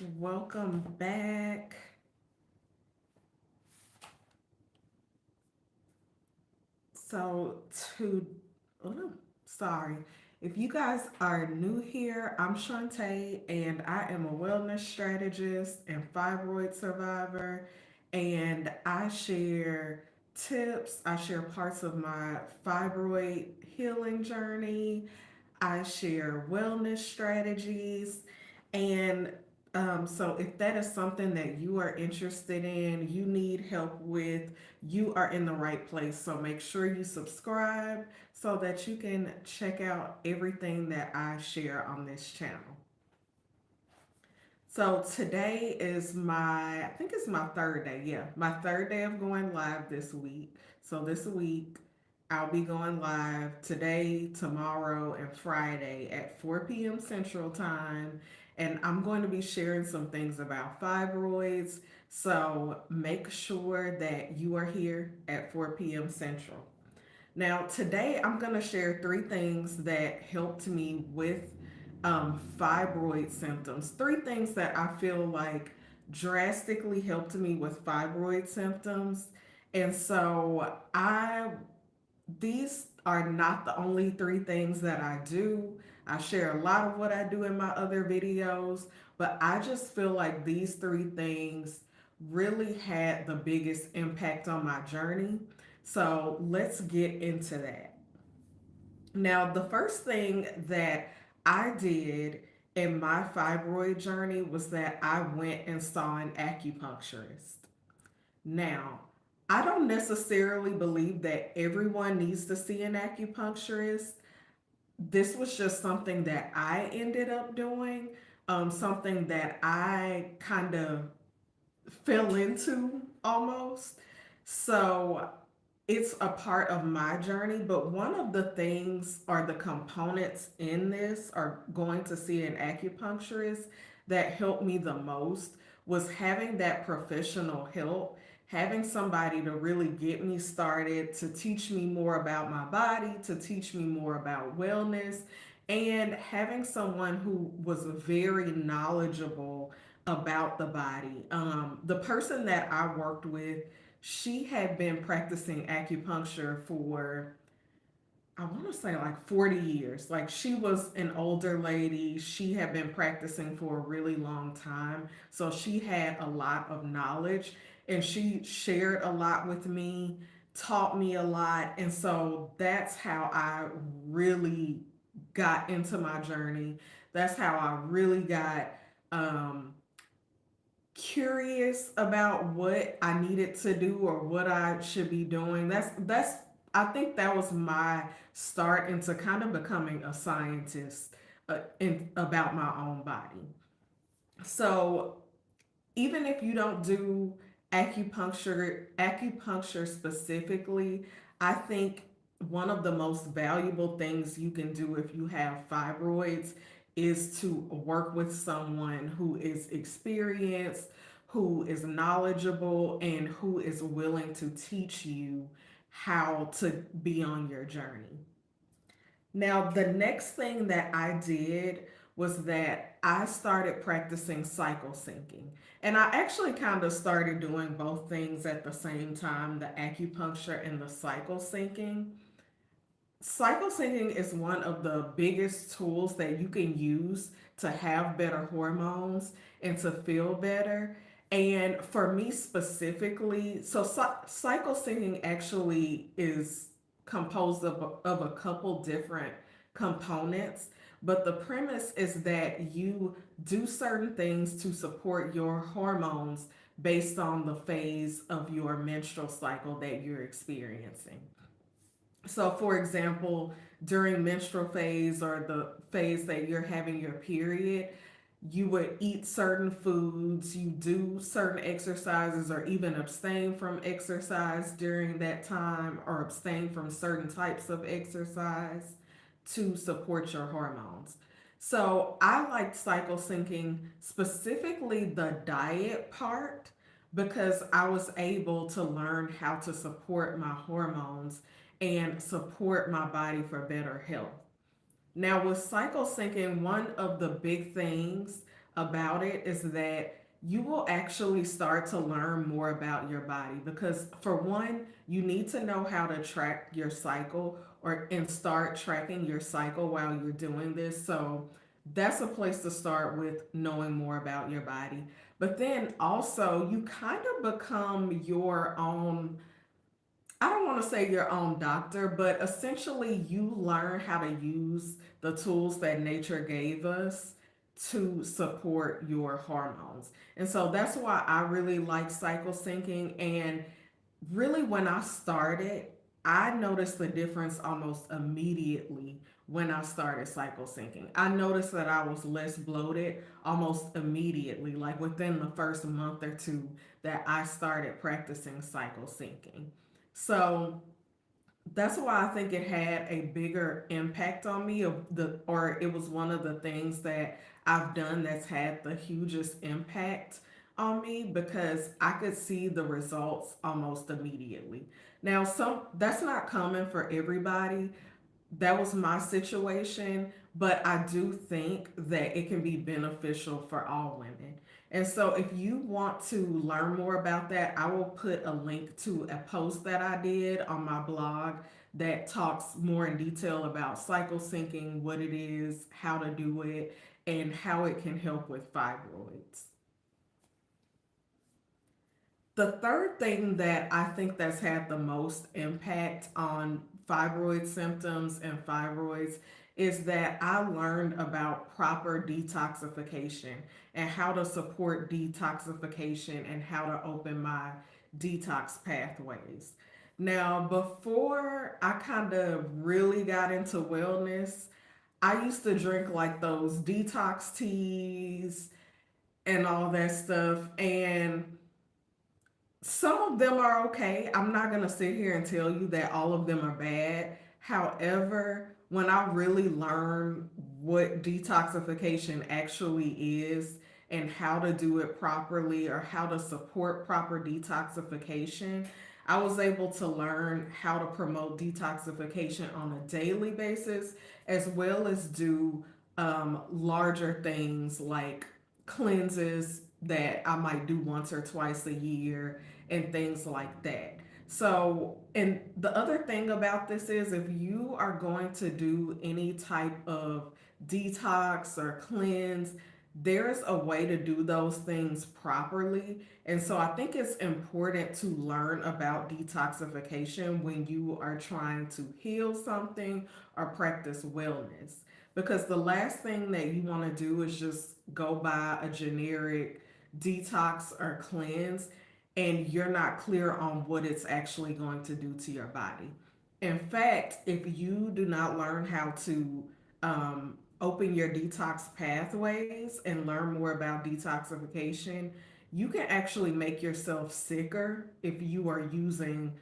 Welcome back. So, to, oh, sorry. If you guys are new here, I'm Shantae, and I am a wellness strategist and fibroid survivor. And I share tips, I share parts of my fibroid healing journey, I share wellness strategies. And so, if that is something that you are interested in, you need help with, you are in the right place. So, make sure you subscribe so that you can check out everything that I share on this channel. So today is I think it's my third day. Yeah, my third day of going live this week. So this week, I'll be going live today, tomorrow, and Friday at 4 p.m. Central Time. And I'm going to be sharing some things about fibroids. So make sure that you are here at 4 p.m. Central. Now, today I'm going to share three things that helped me with fibroid symptoms. Three things that I feel like drastically helped me with fibroid symptoms. And so these are not the only three things that I do. I share a lot of what I do in my other videos, but I just feel like these three things really had the biggest impact on my journey. So let's get into that. Now, the first thing that I did in my fibroid journey was that I went and saw an acupuncturist. Now, I don't necessarily believe that everyone needs to see an acupuncturist. This was just something that I ended up doing, something that I kind of fell into almost. So it's a part of my journey, but one of the things or the components in this are going to see an acupuncturist that helped me the most was having that professional help, having somebody to really get me started, to teach me more about my body, to teach me more about wellness, and having someone who was very knowledgeable about the body. The person that I worked with, she had been practicing acupuncture for, I want to say like 40 years. Like she was an older lady. She had been practicing for a really long time. So she had a lot of knowledge and she shared a lot with me, taught me a lot. And so that's how I really got into my journey. That's how I really got um, curious about what I needed to do or what I should be doing. That's I think that was my start into kind of becoming a scientist about my own body. So even if you don't do acupuncture specifically, I think one of the most valuable things you can do if you have fibroids is to work with someone who is experienced, who is knowledgeable, and who is willing to teach you how to be on your journey. Now, the next thing that I did was that I started practicing cycle syncing. And I actually kind of started doing both things at the same time, the acupuncture and the cycle syncing. Cycle syncing is one of the biggest tools that you can use to have better hormones and to feel better. And for me specifically, cycle syncing actually is composed of a couple different components. But the premise is that you do certain things to support your hormones based on the phase of your menstrual cycle that you're experiencing. So, for example, during menstrual phase or the phase that you're having your period, you would eat certain foods, you do certain exercises, or even abstain from exercise during that time, or abstain from certain types of exercise to support your hormones. So, I like cycle syncing, specifically the diet part, because I was able to learn how to support my hormones and support my body for better health. Now, with cycle syncing, one of the big things about it is that you will actually start to learn more about your body because for one, you need to know how to track your cycle or and start tracking your cycle while you're doing this. So that's a place to start with knowing more about your body. But then also you kind of become your own, I don't want to say your own doctor, but essentially you learn how to use the tools that nature gave us to support your hormones. And so that's why I really like cycle syncing. And really, when I started, I noticed the difference almost immediately when I started cycle syncing. I noticed that I was less bloated almost immediately, like within the first month or two that I started practicing cycle syncing. So that's why I think it had a bigger impact on me of the or it was one of the things that I've done that's had the hugest impact on me because I could see the results almost immediately. Now some that's not common for everybody, that was my situation, but I do think that it can be beneficial for all women. And so, if you want to learn more about that, I will put a link to a post that I did on my blog that talks more in detail about cycle syncing, what it is, how to do it, and how it can help with fibroids. The third thing that I think that's had the most impact on fibroid symptoms and fibroids is that I learned about proper detoxification and how to support detoxification and how to open my detox pathways. Now, before I kind of really got into wellness, I used to drink like those detox teas and all that stuff. And some of them are okay. I'm not going to sit here and tell you that all of them are bad. However, when I really learned what detoxification actually is and how to do it properly or how to support proper detoxification, I was able to learn how to promote detoxification on a daily basis as well as do larger things like cleanses that I might do once or twice a year and things like that. So, and the other thing about this is if you are going to do any type of detox or cleanse, there's a way to do those things properly. And so I think it's important to learn about detoxification when you are trying to heal something or practice wellness. Because the last thing that you want to do is just go buy a generic detox or cleanse and you're not clear on what it's actually going to do to your body. In fact, if you do not learn how to open your detox pathways and learn more about detoxification, you can actually make yourself sicker if you are using,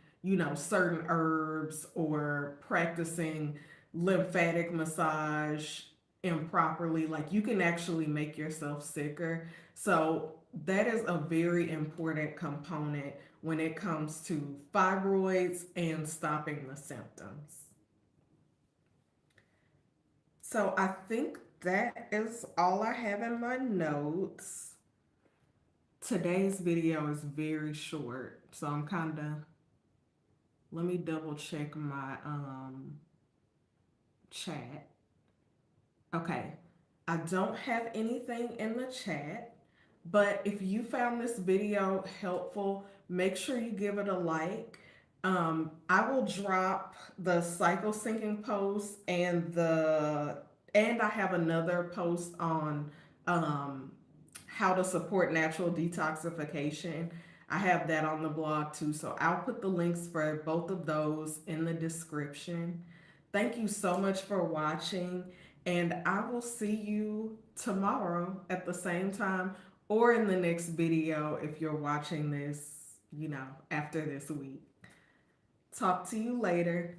certain herbs or practicing lymphatic massage improperly. Like you can actually make yourself sicker. So that is a very important component when it comes to fibroids and stopping the symptoms. So I think that is all I have in my notes. Today's video is very short, so I'm kind of, let me double check my chat. Okay, I don't have anything in the chat, but if you found this video helpful, make sure you give it a like. I will drop the cycle syncing post and I have another post on um, how to support natural detoxification. I have that on the blog too, so I'll put the links for both of those in the description. Thank you so much for watching, and I will see you tomorrow at the same time or in the next video if you're watching this, after this week. Talk to you later.